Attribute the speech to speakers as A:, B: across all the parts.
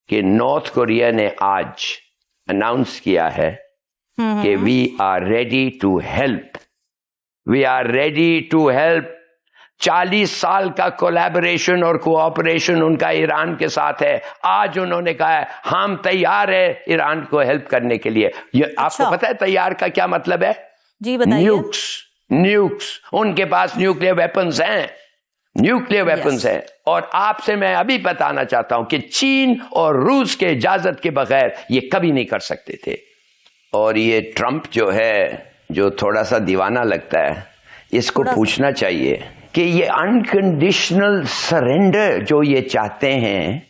A: कि north Korea ने आज अनाउंस किया है कि we are ready to help, we are ready to help. 40 साल का कोलैबोरेशन और कोऑपरेशन उनका ईरान के साथ है। आज उन्होंने कहा है हम तैयार है ईरान को हेल्प करने के लिए। ये आपको पता है तैयार का क्या मतलब है?
B: जी बताइए।
A: न्यूक्स, उनके पास न्यूक्लियर वेपन्स हैं, न्यूक्लियर वेपन्स हैं। और आपसे मैं अभी बताना चाहता हूं कि चीन और रूस के इजाजत के बगैर ये कभी नहीं कर सकते थे। और ये ट्रंप जो है, जो थोड़ा सा दीवाना लगता है, इसको पूछना चाहिए कि ये अनकंडीशनल सरेंडर जो ये चाहते हैं,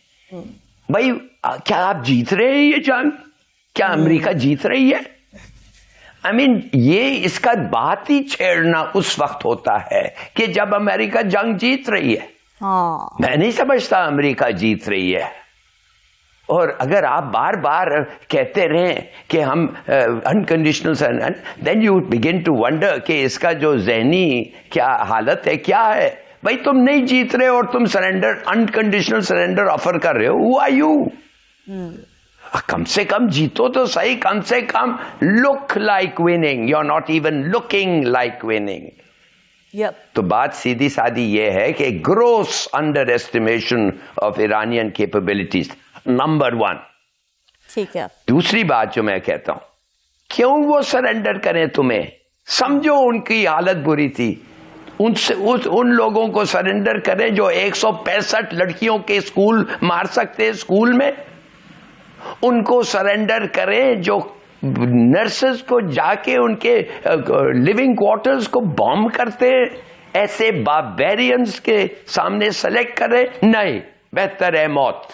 A: भाई क्या आप जीत रहे हैं ये जंग? क्या अमेरिका जीत रही है? I mean, ये इसका बात ही छेड़ना उस वक्त होता है कि जब अमेरिका जंग जीत रही है। मैं नहीं समझता अमेरिका जीत रही है। और अगर आप बार बार कहते रहें कि हम unconditional surrender, then you begin to wonder कि इसका जो ज़हनी क्या हालत है, क्या है। भाई तुम नहीं जीत रहे और तुम सरेंडर, अनकंडीशनल सरेंडर ऑफर कर रहे हो। Who are you? कम से कम जीतो तो सही, कम से कम look like winning. You are not even looking like winning. तो बात सीधी सादी ये है कि gross underestimation of Iranian capabilities, number 1।
B: ठीक है।
A: दूसरी बात जो मैं कहता हूं, क्यों वो सरेंडर करें तुम्हें? समझो उनकी हालत बुरी थी, उनसे उन लोगों को सरेंडर करें जो 165 लड़कियों के स्कूल मार सकते हैं स्कूल में। उनको सरेंडर करें जो नर्सेस को जाके उनके लिविंग क्वार्टर्स को बॉम्ब करते हैं। ऐसे बारबेरियंस के सामने सेलेक्ट करें? नहीं, बेहतर है मौत।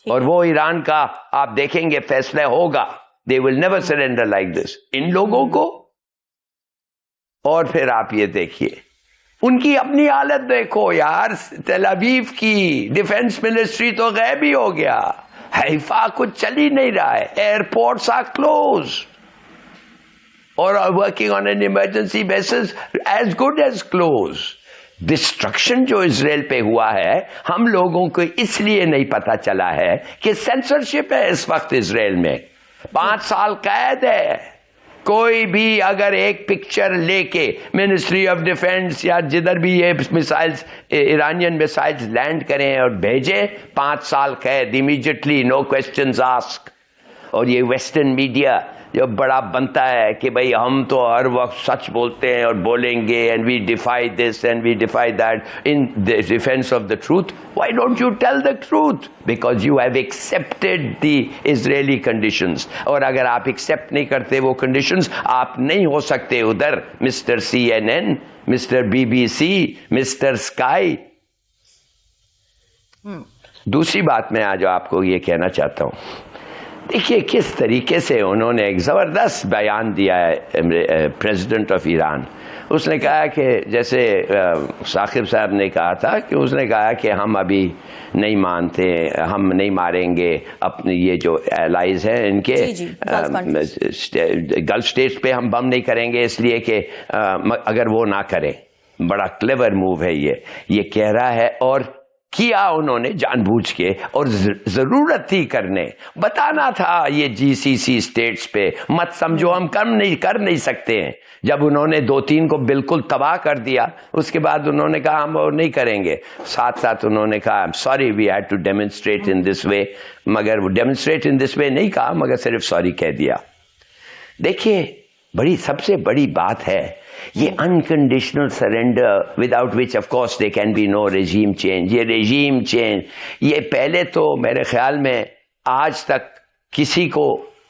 A: और वो ईरान का आप देखेंगे फैसला होगा। They will never surrender like this in लोगों को। और फिर आप ये देखिए उनकी अपनी हालत देखो यार। तेल अवीव की डिफेंस मिनिस्ट्री तो गायब ही हो गया, हैफा कुछ चल ही नहीं रहा है, एयरपोर्ट्स आर क्लोज और working on an emergency basis as good as close. Destruction जो इजराइल पे हुआ है, हम लोगों को इसलिए नहीं पता चला है कि सेंसरशिप है इस वक्त इजराइल में। 5 साल कैद है। कोई भी अगर एक पिक्चर लेके मिनिस्ट्री ऑफ डिफेंस या जिधर भी ये मिसाइल्स, ईरानियन मिसाइल्स लैंड करें और भेजें, 5 साल कैद इमीडिएटली, नो क्वेश्चंस आस्क। और ये वेस्टर्न मीडिया जो बड़ा बनता है कि भाई हम तो हर वक्त सच बोलते हैं और बोलेंगे, and we defy this and we defy that in the defence of the truth. Why don't you tell the truth? Because you have accepted the Israeli conditions. और अगर आप एक्सेप्ट नहीं करते वो कंडीशंस, आप नहीं हो सकते उधर mister CNN, mister BBC, mister sky. दूसरी बात मैं आज आपको ये कहना चाहता हूं, देखिए किस तरीके से उन्होंने एक जबरदस्त बयान दिया है प्रेसिडेंट ऑफ ईरान। उसने कहा कि जैसे साकिब साहब ने कहा था कि उसने कहा कि हम अभी नहीं मानते, हम नहीं मारेंगे अपने ये जो एलाइज हैं इनके गल्फ स्टेट्स पे हम बम नहीं करेंगे इसलिए कि अगर वो ना करें। बड़ा क्लेवर मूव है ये कह रहा है। और किया उन्होंने जानबूझ के, और जरूरत थी करने। बताना था ये GCC स्टेट्स पे मत समझो हम कर नहीं सकते हैं। जब उन्होंने 2-3 को बिल्कुल तबाह कर दिया, उसके बाद उन्होंने कहा हम और नहीं करेंगे। साथ साथ उन्होंने कहा I am sorry we had to demonstrate in this way, मगर वो डेमोन्स्ट्रेट इन दिस वे नहीं कहा, मगर सिर्फ सॉरी कह दिया। देखिए सबसे बड़ी बात है ये unconditional surrender, without which of course they can be no regime change. ये रेजीम चेंज, ये पहले तो मेरे ख्याल में आज तक किसी को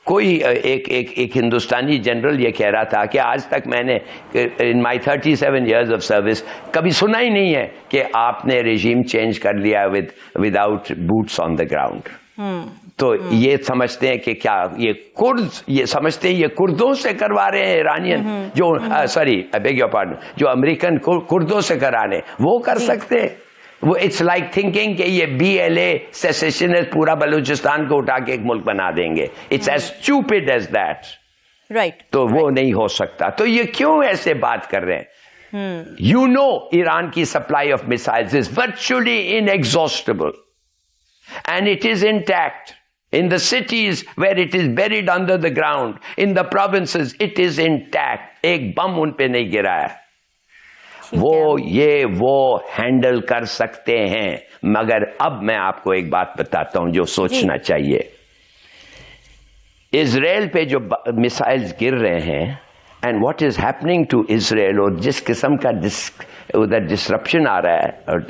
A: कोई एक हिंदुस्तानी जनरल ये कह रहा था कि आज तक मैंने in my 37 years of service कभी सुना ही नहीं है कि आपने रेजीम चेंज कर लिया without boots on the ground. तो ये समझते हैं कि क्या ये समझते हैं ये कुर्दों से करवा रहे हैं ईरानियन, जो sorry I beg your pardon, जो अमेरिकन कुर्दों से करा रहे वो कर सकते हैं। वो इट्स लाइक थिंकिंग कि ये BLA सेसेशनिस्ट पूरा बलूचिस्तान को उठा के एक मुल्क बना देंगे। It's as stupid as that, right? तो वो नहीं हो सकता। तो ये क्यों ऐसे बात कर रहे हैं? यू नो ईरान की supply of missiles is virtually inexhaustible. and it is intact. In the cities where it is buried under the ground, in the provinces, it is intact. एक बम उन पे नहीं गिरा है. वो हैंडल कर सकते हैं. मगर अब मैं आपको एक बात बताता हूं जो सोचना चाहिए. इजराइल पे जो मिसाइल्स गिर रहे हैं, and what is happening to Israel, और जिस किस्म का उधर डिसरप्शन आ रहा है और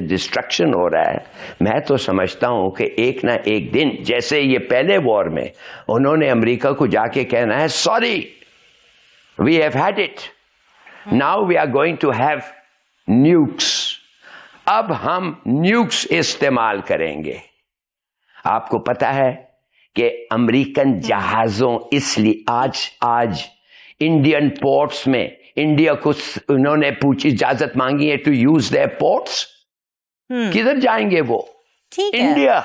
A: डिस्ट्रक्शन हो रहा है, मैं तो समझता हूं कि एक ना एक दिन, जैसे ये पहले वॉर में उन्होंने अमेरिका को जाके कहना है, sorry we have had it, now we are going to have nukes. अब हम न्यूक्स इस्तेमाल करेंगे. आपको पता है कि अमेरिकन जहाजों, इसलिए आज इंडियन पोर्ट्स में इंडिया को उन्होंने पूछी, इजाजत मांगी है टू यूज देयर पोर्ट्स. किधर जाएंगे वो? India,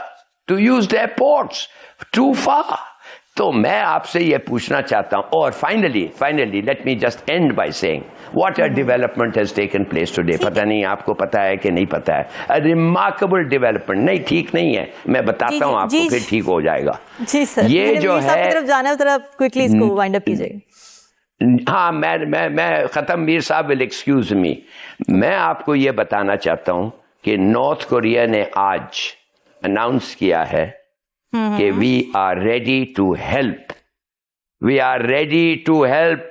A: to use their ports, too far. तो मैं आपसे ये पूछना चाहता हूं. और finally let me just end by saying what a development has taken place today. पता नहीं आपको पता है कि नहीं पता है. A remarkable development. नहीं, ठीक नहीं है, मैं बताता हूं आपको, फिर ठीक हो जाएगा.
B: जी सर,
A: ये जो है
B: तरफ जाना है, उधर क्विकली इसको वाइंड अप कीजिए.
A: हाँ, मैं खत्म. मीर साहब विल एक्सक्यूज मी. मैं आपको ये बताना चाहता हूं कि नॉर्थ कोरिया ने आज अनाउंस किया है कि we are ready to help. We are ready to help.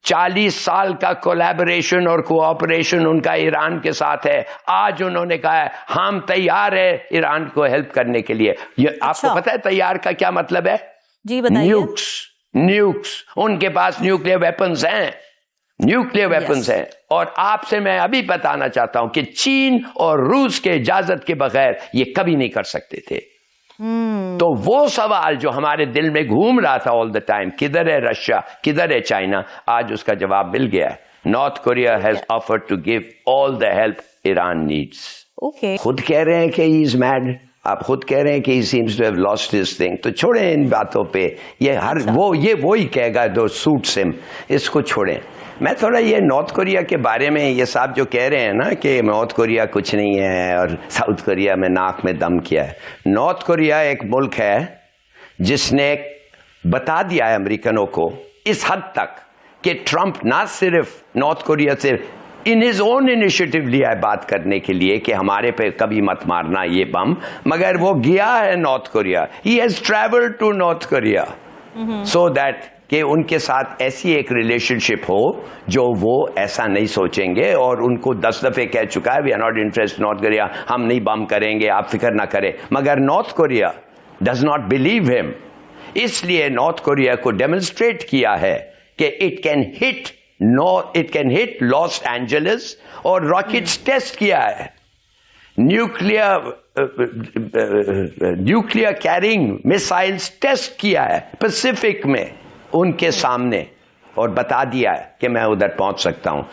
A: 40 साल का कोलैबोरेशन और कोऑपरेशन उनका ईरान के साथ है. आज उन्होंने कहा है हम तैयार है ईरान को हेल्प करने के लिए. आपको पता है तैयार का क्या मतलब है?
B: जी बताइए.
A: न्यूक्स. उनके पास न्यूक्लियर वेपन्स हैं. और आपसे मैं अभी बताना चाहता हूं कि चीन और रूस के इजाजत के बगैर ये कभी नहीं कर सकते थे. तो वो सवाल जो हमारे दिल में घूम रहा था ऑल द टाइम, किधर है रशिया, किधर है चाइना, आज उसका जवाब मिल गया है. North Korea has offered to give all the help Iran needs.
B: Okay.
A: खुद कह रहे हैं कि ही इज मैड. आप खुद कह रहे हैं कि he seems to have lost his thing. तो छोड़ें इन बातों पे. ये वो ही कहेगा दो suits him. इसको छोड़ें. मैं थोड़ा ये नॉर्थ कोरिया के बारे में, ये साहब जो कह रहे हैं ना कि नॉर्थ कोरिया कुछ नहीं है और साउथ कोरिया में नाक में दम किया है. नॉर्थ कोरिया एक मुल्क है जिसने बता दिया है अमेरिकनों को इस हद तक कि ट्रंप ना सिर्फ नॉर्थ कोरिया से इन हिज ओन इनिशिएटिव लिया है बात करने के लिए कि हमारे पे कभी मत मारना ये बम, मगर वो गया है North Korea. He has travelled to North Korea so that कि उनके साथ ऐसी एक रिलेशनशिप हो जो वो ऐसा नहीं सोचेंगे. और उनको 10 दफे कह चुका है we are not interested North Korea, हम नहीं बम करेंगे, आप फिक्र ना करें. मगर North Korea does not believe him. इसलिए नॉर्थ कोरिया को डेमोन्स्ट्रेट किया है कि it can hit Los Angeles, और रॉकेट्स टेस्ट किया है. न्यूक्लियर कैरिंग मिसाइल्स टेस्ट किया है पैसिफिक में उनके सामने, और बता दिया है कि मैं उधर पहुंच सकता हूं.